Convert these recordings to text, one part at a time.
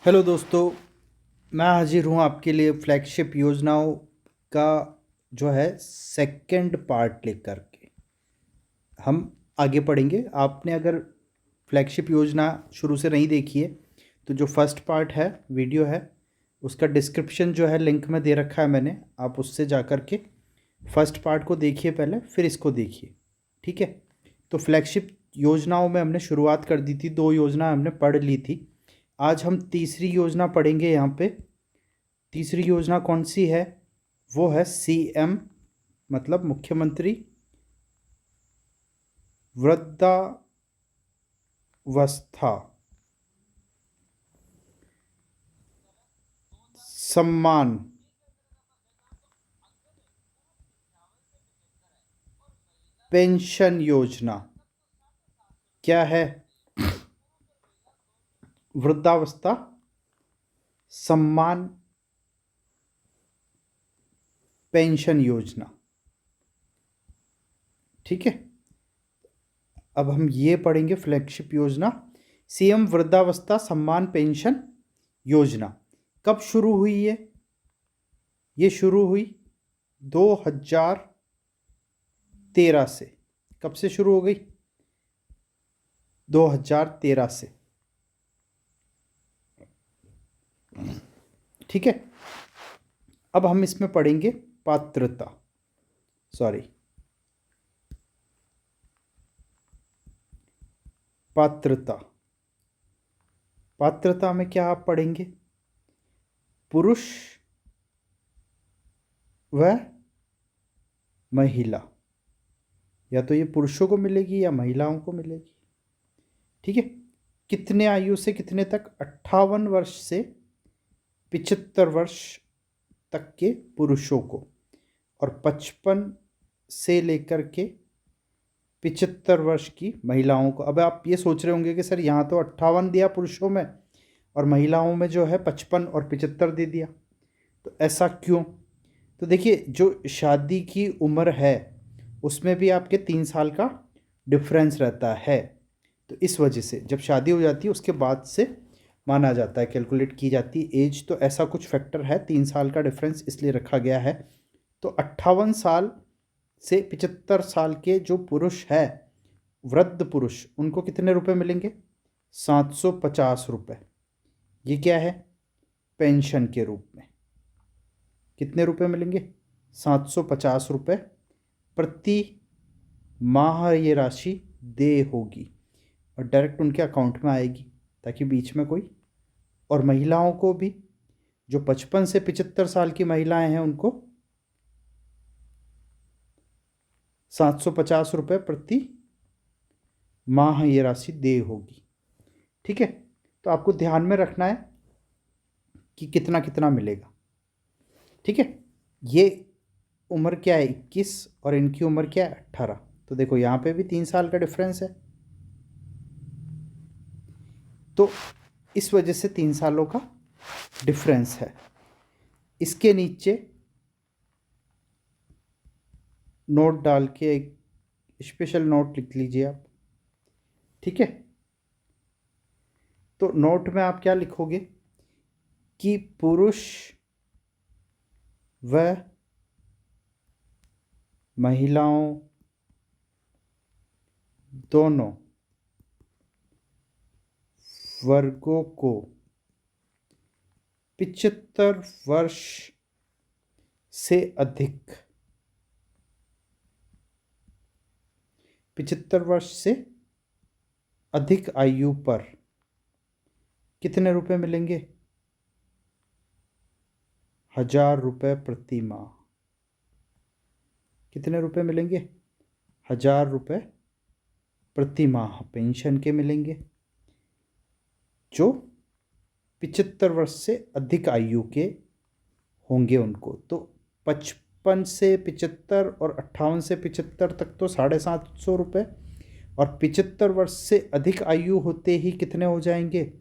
Hello दोस्तों, मैं हाजिर हूँ आपके लिए फ्लैगशिप योजनाओं का जो है सेकंड पार्ट लेकर के। हम आगे पढ़ेंगे। आपने अगर फ्लैगशिप योजना शुरू से नहीं देखी है तो जो फर्स्ट पार्ट है वीडियो है उसका डिस्क्रिप्शन जो है लिंक में दे रखा है मैंने, आप उससे जा कर के फर्स्ट पार्ट को देखिए पहले, फिर इसको देखिए। ठीक है। तो फ्लैगशिप योजनाओं में हमने शुरुआत कर दी थी, 2 योजना हमने पढ़ ली थी। आज हम तीसरी योजना पढ़ेंगे। यहाँ पे तीसरी योजना कौन सी है? वो है सीएम, मतलब मुख्यमंत्री वृद्धावस्था सम्मान पेंशन योजना। क्या है? वृद्धावस्था सम्मान पेंशन योजना। ठीक है। अब हम ये पढ़ेंगे फ्लैगशिप योजना सीएम वृद्धावस्था सम्मान पेंशन योजना। कब शुरू हुई ये शुरू हुई 2013 से। कब से शुरू हो गई? 2013 से। ठीक है। अब हम इसमें पढ़ेंगे पात्रता, पात्रता में क्या आप पढ़ेंगे? पुरुष व महिला, या तो ये पुरुषों को मिलेगी या महिलाओं को मिलेगी। ठीक है। कितने आयु से कितने तक? 58 वर्ष से 75 वर्ष तक के पुरुषों को और 55 से लेकर के 75 वर्ष की महिलाओं को। अब आप ये सोच रहे होंगे कि सर यहाँ तो 58 दिया पुरुषों में और महिलाओं में जो है 55 और 75 दे दिया, तो ऐसा क्यों? तो देखिए, जो शादी की उम्र है उसमें भी आपके 3 साल का डिफरेंस रहता है। तो इस वजह से जब शादी हो जाती है उसके बाद से माना जाता है, कैलकुलेट की जाती है एज। तो ऐसा कुछ फैक्टर है, 3 साल का डिफरेंस इसलिए रखा गया है। तो 58 साल से 75 साल के जो पुरुष है, वृद्ध पुरुष, उनको कितने रुपए मिलेंगे? 750 रुपये। ये क्या है? पेंशन के रूप में। कितने रुपए मिलेंगे? 750 रुपये प्रति माह ये राशि देय होगी और डायरेक्ट उनके अकाउंट में आएगी, ताकि बीच में कोई। और महिलाओं को भी, जो 55 से 75 साल की महिलाएं हैं उनको 750 रुपये प्रति माह ये राशि देय होगी। ठीक है। तो आपको ध्यान में रखना है कि कितना कितना मिलेगा। ठीक है। ये उम्र क्या है? 21 और इनकी उम्र क्या है? 18। तो देखो यहाँ पे भी 3 साल का डिफरेंस है, तो इस वजह से 3 सालों का डिफरेंस है। इसके नीचे नोट डाल के एक स्पेशल नोट लिख लीजिए आप। ठीक है। तो नोट में आप क्या लिखोगे कि पुरुष व महिलाओं दोनों वर्गों को 75 वर्ष से अधिक, 75 वर्ष से अधिक आयु पर कितने रुपए मिलेंगे? 1000 रुपये प्रति माह। कितने रुपए मिलेंगे? 1000 रुपये प्रति माह पेंशन के मिलेंगे, जो 75 वर्ष से अधिक आयु के होंगे उनको। तो 55 से 75 और 58 से 75 तक तो 750 रुपये, और 75 वर्ष से अधिक आयु होते ही कितने हो जाएंगे?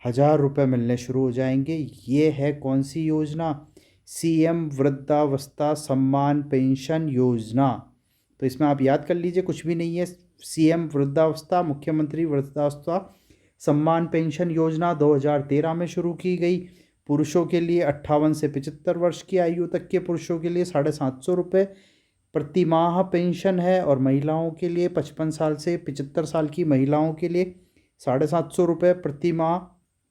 1000 रुपये मिलने शुरू हो जाएंगे। ये है कौन सी योजना? सीएम वृद्धावस्था सम्मान पेंशन योजना। तो इसमें आप याद कर लीजिए, कुछ भी नहीं है। सीएम वृद्धावस्था, मुख्यमंत्री वृद्धावस्था सम्मान पेंशन योजना 2013 में शुरू की गई। पुरुषों के लिए 58 से 75 वर्ष की आयु तक के पुरुषों के लिए 750 रुपये प्रति माह पेंशन है, और महिलाओं के लिए 55 साल से 75 साल की महिलाओं के लिए 750 रुपये प्रति माह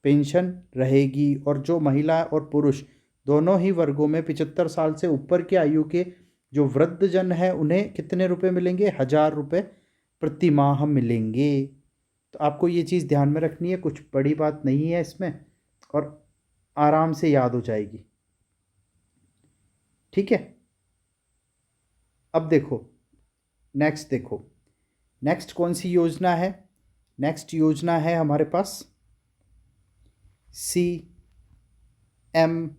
पेंशन रहेगी। और जो महिला और पुरुष दोनों ही वर्गों में 75 साल से ऊपर की आयु के जो वृद्धजन है उन्हें कितने रुपए मिलेंगे? 1000 रुपये प्रति माह मिलेंगे। तो आपको ये चीज़ ध्यान में रखनी है, कुछ बड़ी बात नहीं है इसमें, और आराम से याद हो जाएगी। ठीक है, अब देखो नेक्स्ट कौन सी योजना है? नेक्स्ट योजना है हमारे पास CM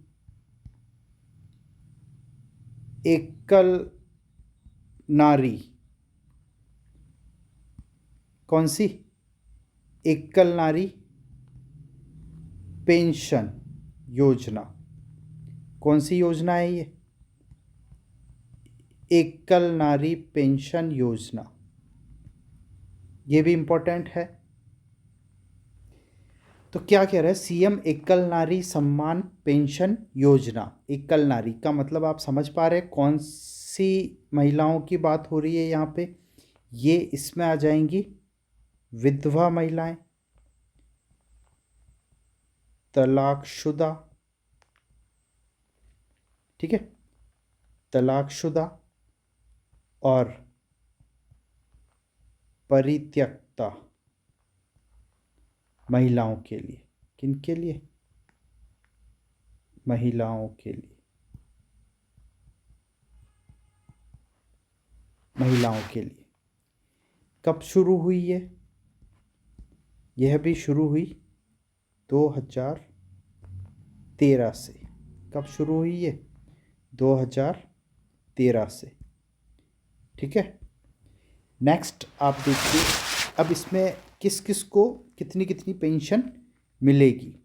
एकल नारी। कौन सी? एकल नारी पेंशन योजना। कौन सी योजना है ये? एकल नारी पेंशन योजना। ये भी इंपॉर्टेंट है। तो क्या कह रहा है? CM एकल नारी सम्मान पेंशन योजना। एकल नारी का मतलब आप समझ पा रहे हैं कौन सी महिलाओं की बात हो रही है यहाँ पे? ये इसमें आ जाएंगी विधवा महिलाएं, तलाकशुदा, ठीक है, तलाकशुदा और परित्यक्ता महिलाओं के लिए। किन के लिए? महिलाओं के लिए। महिलाओं के लिए। कब शुरू हुई ये? यह भी शुरू हुई 2013 से। कब शुरू हुई ये? 2013 से। ठीक है, नेक्स्ट आप देखिए, अब इसमें किस किस को कितनी कितनी पेंशन मिलेगी।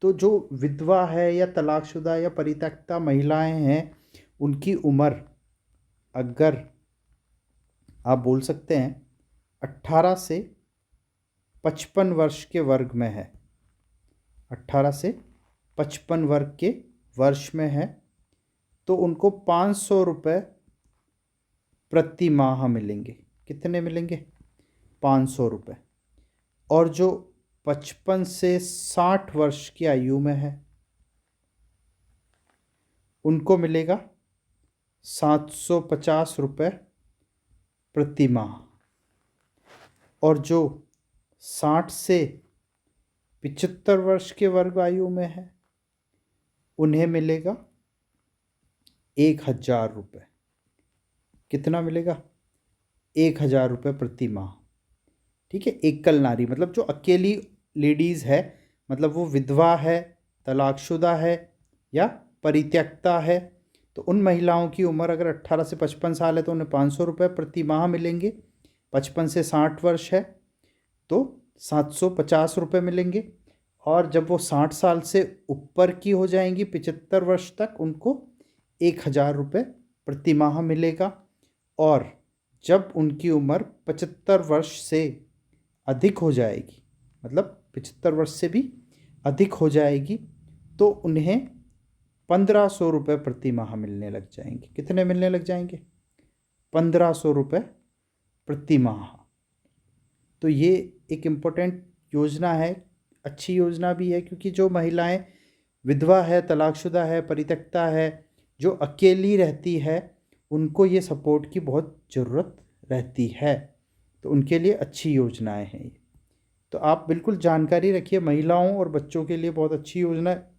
तो जो विधवा है या तलाकशुदा या परित्यक्ता महिलाएं हैं उनकी उम्र अगर आप बोल सकते हैं 18 से 55 वर्ष के वर्ग में है, 18 से 55 वर्ग के वर्ष में है, तो उनको 500 रुपये प्रति माह मिलेंगे। कितने मिलेंगे? 500 रुपये। और जो 55 से 60 वर्ष की आयु में है उनको मिलेगा 750 रुपये प्रति माह। और जो 60 से 75 वर्ष के वर्ग आयु में है उन्हें मिलेगा 1000 रुपये। कितना मिलेगा? 1000 रुपये प्रति माह। ठीक है, एकल नारी मतलब जो अकेली लेडीज़ है, मतलब वो विधवा है, तलाकशुदा है या परित्यक्ता है, तो उन महिलाओं की उम्र अगर 18 से 55 साल है तो उन्हें 500 रुपये प्रति माह मिलेंगे। 55 से 60 वर्ष है तो 750 रुपये मिलेंगे। और जब वो 60 साल से ऊपर की हो जाएंगी 75 वर्ष तक, उनको 1000 रुपये प्रति माह मिलेगा। और जब उनकी उम्र 75 वर्ष से अधिक हो जाएगी, मतलब 75 वर्ष से भी अधिक हो जाएगी, तो उन्हें 1500 रुपये प्रति माह मिलने लग जाएंगे। कितने मिलने लग जाएंगे? 1500 रुपये प्रति माह। तो ये एक इम्पोर्टेंट योजना है, अच्छी योजना भी है, क्योंकि जो महिलाएं विधवा है, तलाकशुदा है, परित्यक्ता है, जो अकेली रहती है, उनको ये सपोर्ट की बहुत ज़रूरत रहती है। तो उनके लिए अच्छी योजनाएं हैं ये। तो आप बिल्कुल जानकारी रखिए, महिलाओं और बच्चों के लिए बहुत अच्छी योजना है,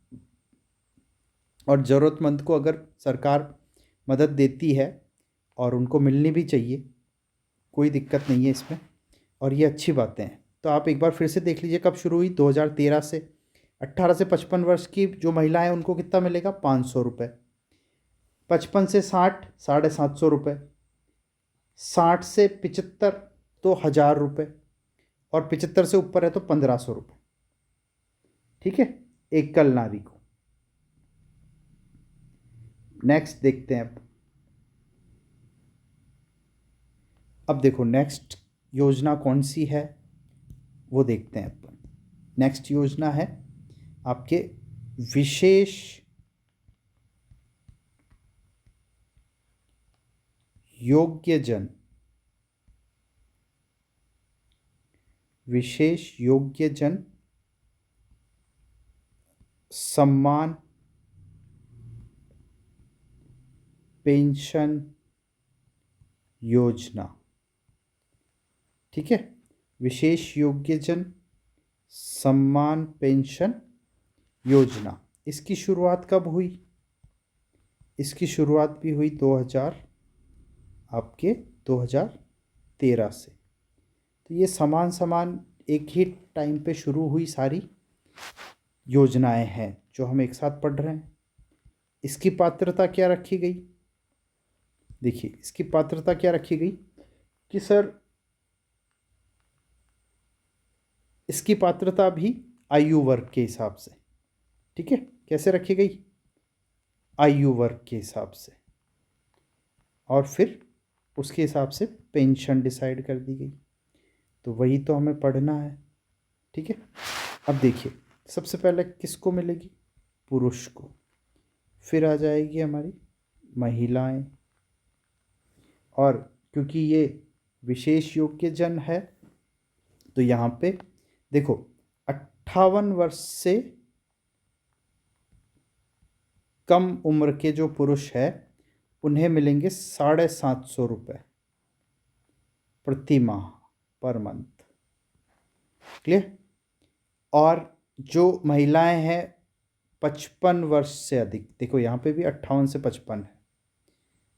और ज़रूरतमंद को अगर सरकार मदद देती है और उनको मिलनी भी चाहिए, कोई दिक्कत नहीं है इसमें, और ये अच्छी बातें हैं। तो आप एक बार फिर से देख लीजिए कब शुरू हुई, 2013 से। 18 से 55 वर्ष की जो महिलाएं उनको कितना मिलेगा? 500 रुपये। 55 से 60 750 रुपये। 60 से 75 तो 1000 रुपये, और 75 से ऊपर है तो 1500 रुपये। ठीक है, एकल नारी को। नेक्स्ट देखते हैं अब देखो नेक्स्ट योजना कौन सी है वो देखते हैं अपन। नेक्स्ट योजना है आपके विशेष योग्यजन, विशेष योग्यजन सम्मान पेंशन योजना। ठीक है, विशेष योग्यजन सम्मान पेंशन योजना। इसकी शुरुआत कब हुई? इसकी शुरुआत भी हुई 2013 से। तो ये समान समान एक ही टाइम पे शुरू हुई सारी योजनाएं हैं जो हम एक साथ पढ़ रहे हैं। इसकी पात्रता क्या रखी गई? देखिए, इसकी पात्रता क्या रखी गई कि सर इसकी पात्रता भी आयु वर्ग के हिसाब से। ठीक है, कैसे रखी गई? आयु वर्ग के हिसाब से, और फिर उसके हिसाब से पेंशन डिसाइड कर दी गई। तो वही तो हमें पढ़ना है। ठीक है, अब देखिए, सबसे पहले किसको मिलेगी? पुरुष को। फिर आ जाएगी हमारी महिलाएं, और क्योंकि ये विशेष योग्यजन है तो यहाँ पे देखो 58 वर्ष से कम उम्र के जो पुरुष है उन्हें मिलेंगे 750 रुपये प्रति माह, पर मंथ। क्लियर? और जो महिलाएं हैं 55 वर्ष से अधिक, देखो यहाँ पे भी 58 से 55 है,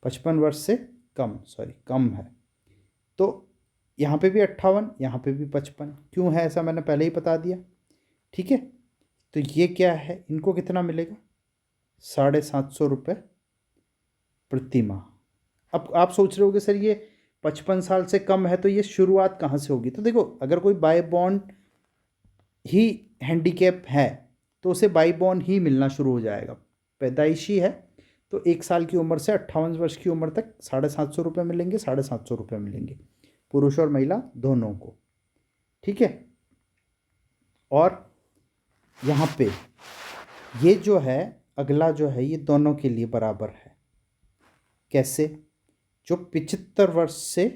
55 वर्ष से कम है, तो यहाँ पे भी 58, यहाँ पे भी 55। क्यों है ऐसा, मैंने पहले ही बता दिया। ठीक है, तो ये क्या है, इनको कितना मिलेगा? 750 रुपये प्रति माह। अब आप सोच रहे होगे सर ये 55 साल से कम है तो ये शुरुआत कहाँ से होगी? तो देखो, अगर कोई बाय बॉर्न ही हैंडीकैप है तो उसे बाय बॉर्न ही मिलना शुरू हो जाएगा। पैदाइशी है तो 1 साल की उम्र से 58 वर्ष की उम्र तक 750 रुपये मिलेंगे, 750 रुपये मिलेंगे पुरुष और महिला दोनों को। ठीक है, और यहाँ पे ये जो है अगला जो है ये दोनों के लिए बराबर है। कैसे? जो 75 वर्ष से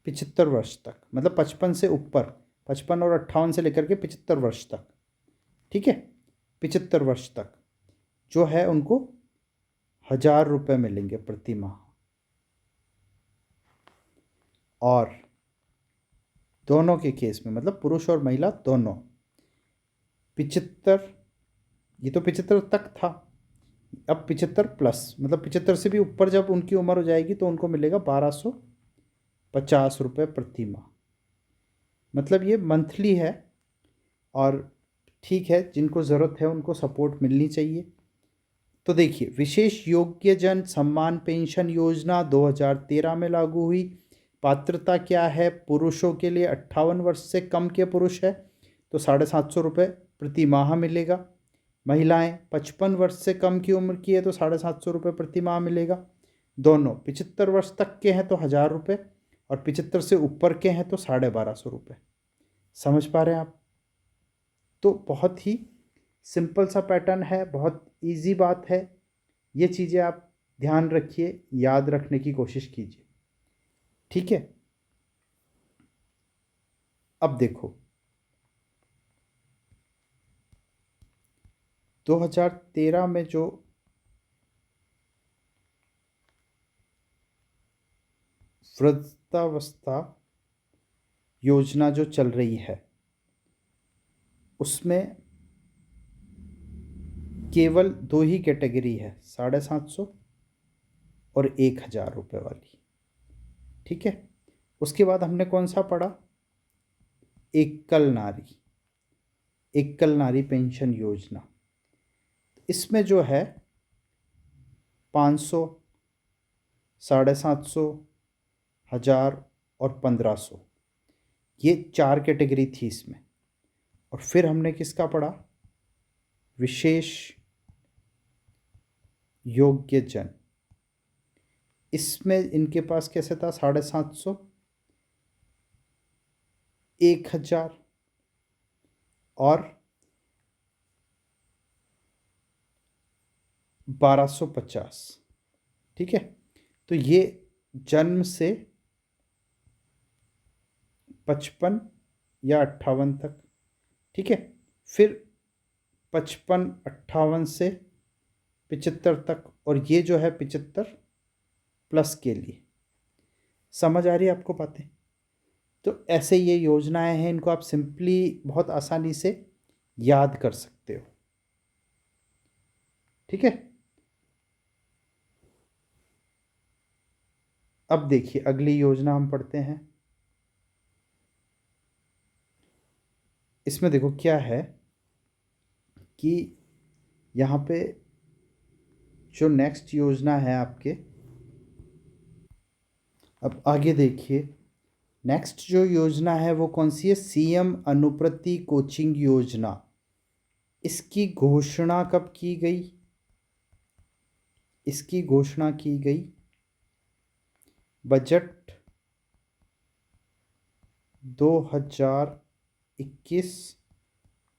75 वर्ष तक, मतलब 55 से ऊपर, 55 और 58 से लेकर के 75 वर्ष तक। ठीक है, 75 वर्ष तक जो है उनको 1000 रुपये मिलेंगे प्रति माह। और दोनों के केस में, मतलब पुरुष और महिला दोनों, 75, ये तो 75 तक था, अब 75 प्लस, मतलब 75 से भी ऊपर जब उनकी उम्र हो जाएगी तो उनको मिलेगा 1250 रुपये प्रति माह। मतलब ये मंथली है, और ठीक है, जिनको ज़रूरत है उनको सपोर्ट मिलनी चाहिए। तो देखिए, विशेष योग्यजन सम्मान पेंशन योजना 2013 में लागू हुई। पात्रता क्या है? पुरुषों के लिए 58 वर्ष से कम के पुरुष है तो 750 रुपये प्रति माह मिलेगा। महिलाएं 55 वर्ष से कम की उम्र की है तो 750 रुपये प्रति माह मिलेगा। दोनों 75 वर्ष तक के हैं तो 1000 रुपये, और 75 से ऊपर के हैं तो 1250 रुपये। समझ पा रहे हैं आप? तो बहुत ही सिंपल सा पैटर्न है, बहुत इजी बात है। ये चीज़ें आप ध्यान रखिए, याद रखने की कोशिश कीजिए। ठीक है, अब देखो 2013 में जो वृद्धावस्था योजना जो चल रही है उसमें केवल 2 ही कैटेगरी है, 750 और 1000 रुपये वाली। ठीक है, उसके बाद हमने कौन सा पढ़ा? एकल नारी पेंशन योजना। इसमें जो है 500, 750, 1000 और 1500, ये 4 कैटेगरी थी इसमें। और फिर हमने किसका पढ़ा? विशेष योग्यजन। इसमें इनके पास कैसे था? 750, 1000 और 1250। ठीक है, तो ये जन्म से 55 या 58 तक। ठीक है, फिर 55-58 से 75 तक, और ये जो है 75 प्लस के लिए। समझ आ रही है आपको बातें? तो ऐसे ये योजनाएं हैं, इनको आप सिंपली बहुत आसानी से याद कर सकते हो। ठीक है, अब देखिए अगली योजना हम पढ़ते हैं। इसमें देखो क्या है कि यहाँ पे जो नेक्स्ट योजना है आपके, अब आगे देखिए नेक्स्ट जो योजना है वो कौन सी है? सीएम अनुप्रति कोचिंग योजना। इसकी घोषणा कब की गई? इसकी घोषणा की गई बजट 2021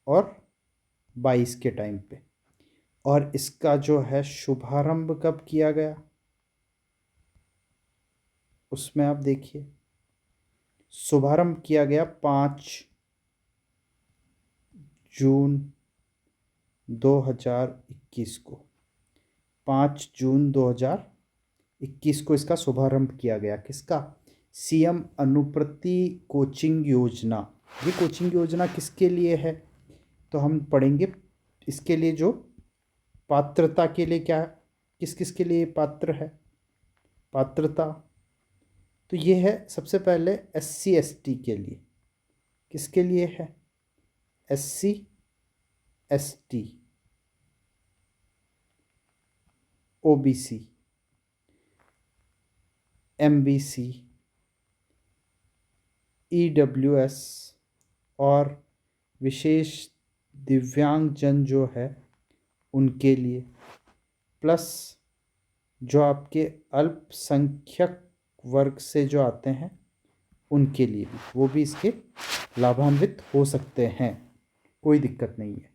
और 22 के टाइम पे। और इसका जो है शुभारंभ कब किया गया, उसमें आप देखिए शुभारंभ किया गया 5 जून 2021 को। 5 जून 2021 को इसका शुभारंभ किया गया। किसका? सीएम अनुप्रति कोचिंग योजना। ये कोचिंग योजना किसके लिए है? तो हम पढ़ेंगे इसके लिए जो पात्रता के लिए क्या, किस किस के लिए पात्र है पात्रता। तो ये है सबसे पहले SC ST के लिए। किसके लिए है? SC ST, OBC, MBC, EWS और विशेष दिव्यांगजन जो है उनके लिए, प्लस जो आपके अल्पसंख्यक वर्ग से जो आते हैं उनके लिए भी, वो भी इसके लाभान्वित हो सकते हैं, कोई दिक्कत नहीं है।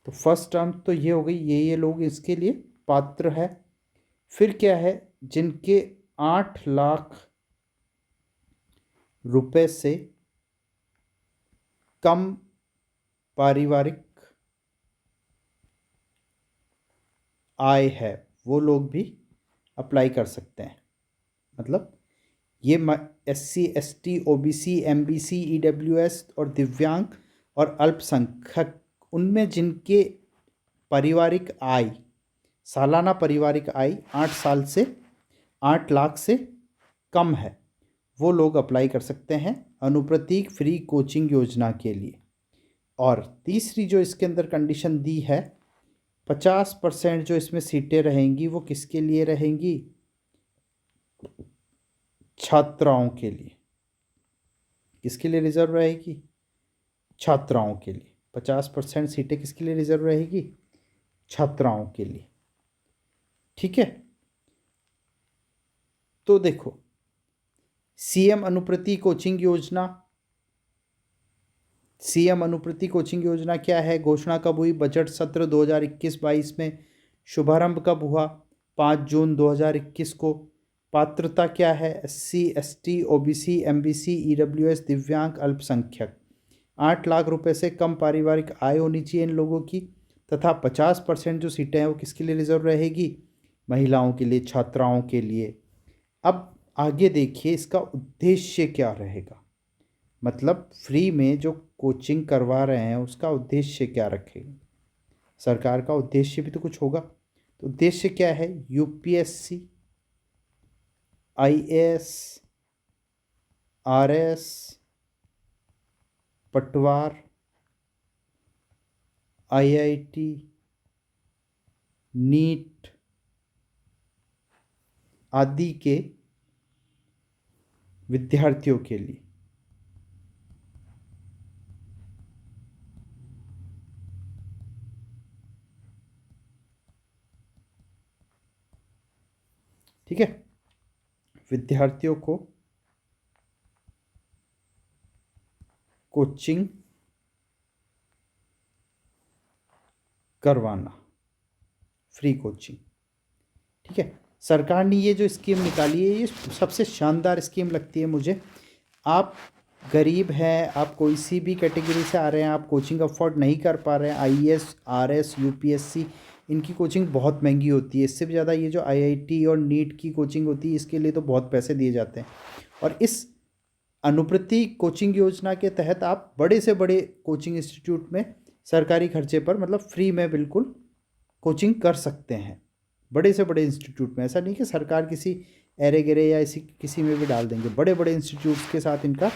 तो फर्स्ट टर्म तो ये हो गई, ये लोग इसके लिए पात्र है। फिर क्या है? जिनके 8 लाख रुपए से कम पारिवारिक आय है वो लोग भी अप्लाई कर सकते हैं। मतलब ये SC ST OBC MBC EWS और दिव्यांग और अल्पसंख्यक, उनमें जिनके पारिवारिक आय, सालाना पारिवारिक आय 8 साल से 8 लाख से कम है, वो लोग अप्लाई कर सकते हैं अनुप्रतीक फ्री कोचिंग योजना के लिए। और तीसरी जो इसके अंदर कंडीशन दी है, 50% जो इसमें सीटें रहेंगी वो किसके लिए रहेंगी? छात्राओं के लिए। किसके लिए रिजर्व रहेगी? छात्राओं के लिए। 50% सीटें किसके लिए रिजर्व रहेगी? छात्राओं के लिए। ठीक है, तो देखो सीएम अनुप्रति कोचिंग योजना। सीएम अनुप्रति कोचिंग योजना क्या है? घोषणा कब हुई? बजट सत्र 2021-22 में। शुभारंभ कब हुआ? 5 जून 2021 को। पात्रता क्या है? SC ST OBC MBC EWS दिव्यांग अल्पसंख्यक। 8 लाख रुपए से कम पारिवारिक आय होनी चाहिए इन लोगों की। तथा 50% जो सीटें हैं वो किसके लिए रिजर्व रहेगी? महिलाओं के लिए, छात्राओं के लिए। अब आगे देखिए इसका उद्देश्य क्या रहेगा, मतलब फ्री में जो कोचिंग करवा रहे हैं उसका उद्देश्य क्या रखेंगे? सरकार का उद्देश्य भी तो कुछ होगा। तो उद्देश्य क्या है? UPSC IAS RS पटवार IIT नीट आदि के विद्यार्थियों के लिए। ठीक है, विद्यार्थियों को कोचिंग करवाना, फ्री कोचिंग। ठीक है, सरकार ने ये जो स्कीम निकाली है ये सबसे शानदार स्कीम लगती है मुझे। आप गरीब हैं, आप कोई सी भी कैटेगरी से आ रहे हैं, आप कोचिंग अफोर्ड नहीं कर पा रहे हैं, आईएएस, आरएस, यूपीएससी, इनकी कोचिंग बहुत महंगी होती है। इससे भी ज़्यादा ये जो आईआईटी और नीट की कोचिंग होती है इसके लिए तो बहुत पैसे दिए जाते हैं। और इस अनुप्रति कोचिंग योजना के तहत आप बड़े से बड़े कोचिंग इंस्टीट्यूट में सरकारी खर्चे पर मतलब फ्री में बिल्कुल कोचिंग कर सकते हैं। बड़े से बड़े इंस्टीट्यूट में, ऐसा नहीं कि सरकार किसी एरे गिरे या इसी किसी में भी डाल देंगे, बड़े बड़े इंस्टीट्यूट्स के साथ इनका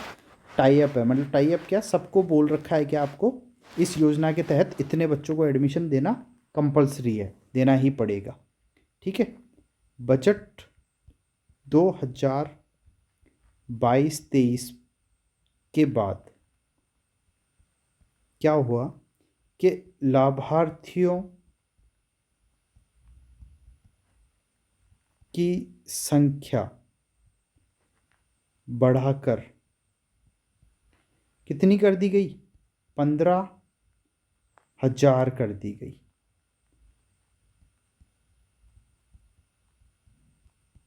टाई अप है। मतलब टाई अप क्या, सबको बोल रखा है कि आपको इस योजना के तहत इतने बच्चों को एडमिशन देना कंपलसरी है, देना ही पड़ेगा। ठीक है, बजट 2022-23 के बाद क्या हुआ कि लाभार्थियों की संख्या बढ़ाकर कितनी कर दी गई, 15,000 कर दी गई।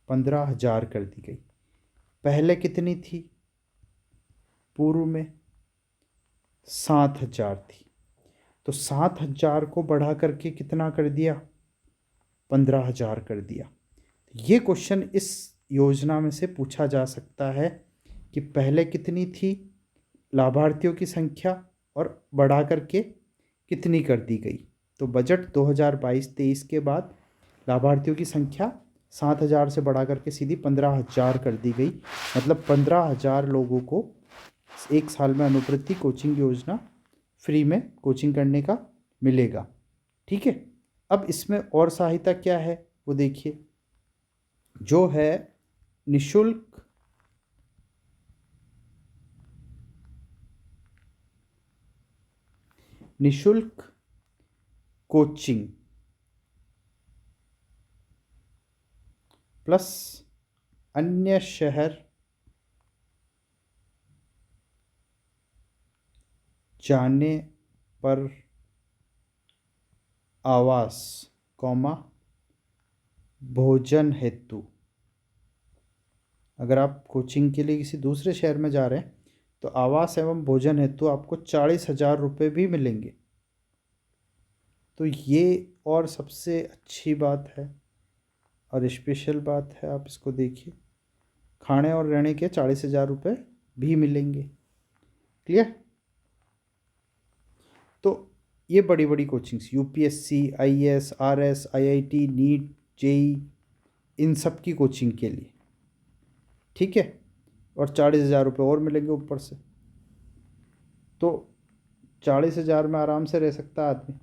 15,000 कर दी गई। पहले कितनी थी, पूर्व में 7,000 थी। तो 7,000 को बढ़ा करके कितना कर दिया, 15,000 कर दिया। ये क्वेश्चन इस योजना में से पूछा जा सकता है कि पहले कितनी थी लाभार्थियों की संख्या और बढ़ा करके कितनी कर दी गई। तो बजट 2022-23 के बाद लाभार्थियों की संख्या 7,000 से बढ़ा करके सीधी 15,000 कर दी गई। मतलब 15,000 लोगों को एक साल में अनुप्रति कोचिंग योजना फ्री में कोचिंग करने का मिलेगा। ठीक है, अब इसमें और सहायता क्या है वो देखिए, जो है निशुल्क कोचिंग प्लस अन्य शहर जाने पर आवास, भोजन हेतु। अगर आप कोचिंग के लिए किसी दूसरे शहर में जा रहे हैं तो आवास एवं भोजन हेतु आपको 40,000 रुपये भी मिलेंगे। तो ये और सबसे अच्छी बात है और स्पेशल बात है, आप इसको देखिए, खाने और रहने के 40,000 रुपये भी मिलेंगे। क्लियर। तो ये बड़ी बड़ी coachings UPSC, IAS, RS, IIT, NEET, JEE, इन सब की कोचिंग के लिए। ठीक है, और 40,000 रुपये और मिलेंगे ऊपर से। तो 40,000 में आराम से रह सकता है आदमी।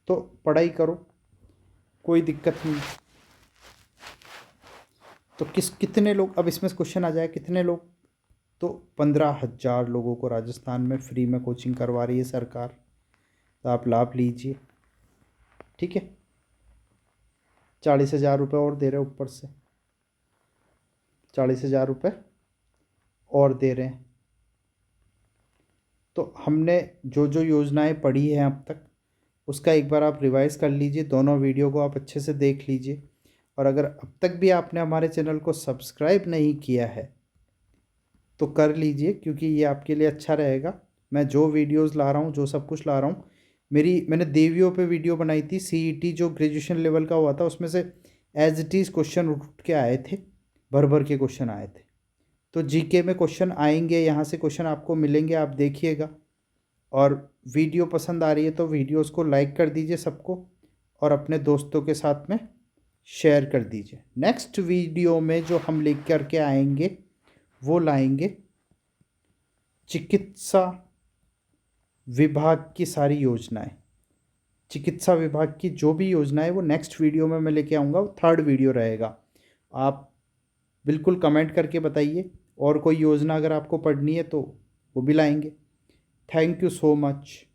तो पढ़ाई करो, कोई दिक्कत नहीं। तो कितने लोग, अब इसमें क्वेश्चन आ जाए कितने लोग, तो 15,000 लोगों को राजस्थान में फ्री में कोचिंग करवा रही है सरकार। तो आप लाभ लीजिए। ठीक है, 40,000 रुपये और दे रहे हैं ऊपर से, 40,000 रुपये और दे रहे हैं। तो हमने जो जो योजनाएं पढ़ी हैं अब तक उसका एक बार आप रिवाइज़ कर लीजिए, दोनों वीडियो को आप अच्छे से देख लीजिए। और अगर अब तक भी आपने हमारे चैनल को सब्सक्राइब नहीं किया है तो कर लीजिए, क्योंकि ये आपके लिए अच्छा रहेगा। मैं जो वीडियोस ला रहा हूँ, जो सब कुछ ला रहा हूँ, मैंने देवियों पे वीडियो बनाई थी, सीईटी जो ग्रेजुएशन लेवल का हुआ था उसमें से एज इट इज़ क्वेश्चन उठ के आए थे, भर भर के क्वेश्चन आए थे। तो जीके में क्वेश्चन आएंगे, यहाँ से क्वेश्चन आपको मिलेंगे, आप देखिएगा। और वीडियो पसंद आ रही है तो वीडियोस को लाइक कर दीजिए सबको, और अपने दोस्तों के साथ में शेयर कर दीजिए। नेक्स्ट वीडियो में जो हम लेकर के आएंगे वो लाएंगे चिकित्सा विभाग की सारी योजनाएं। चिकित्सा विभाग की जो भी योजनाएं वो नेक्स्ट वीडियो में मैं लेके आऊँगा, वो 3rd वीडियो रहेगा। आप बिल्कुल कमेंट करके बताइए, और कोई योजना अगर आपको पढ़नी है तो वो भी लाएंगे। Thank you so much.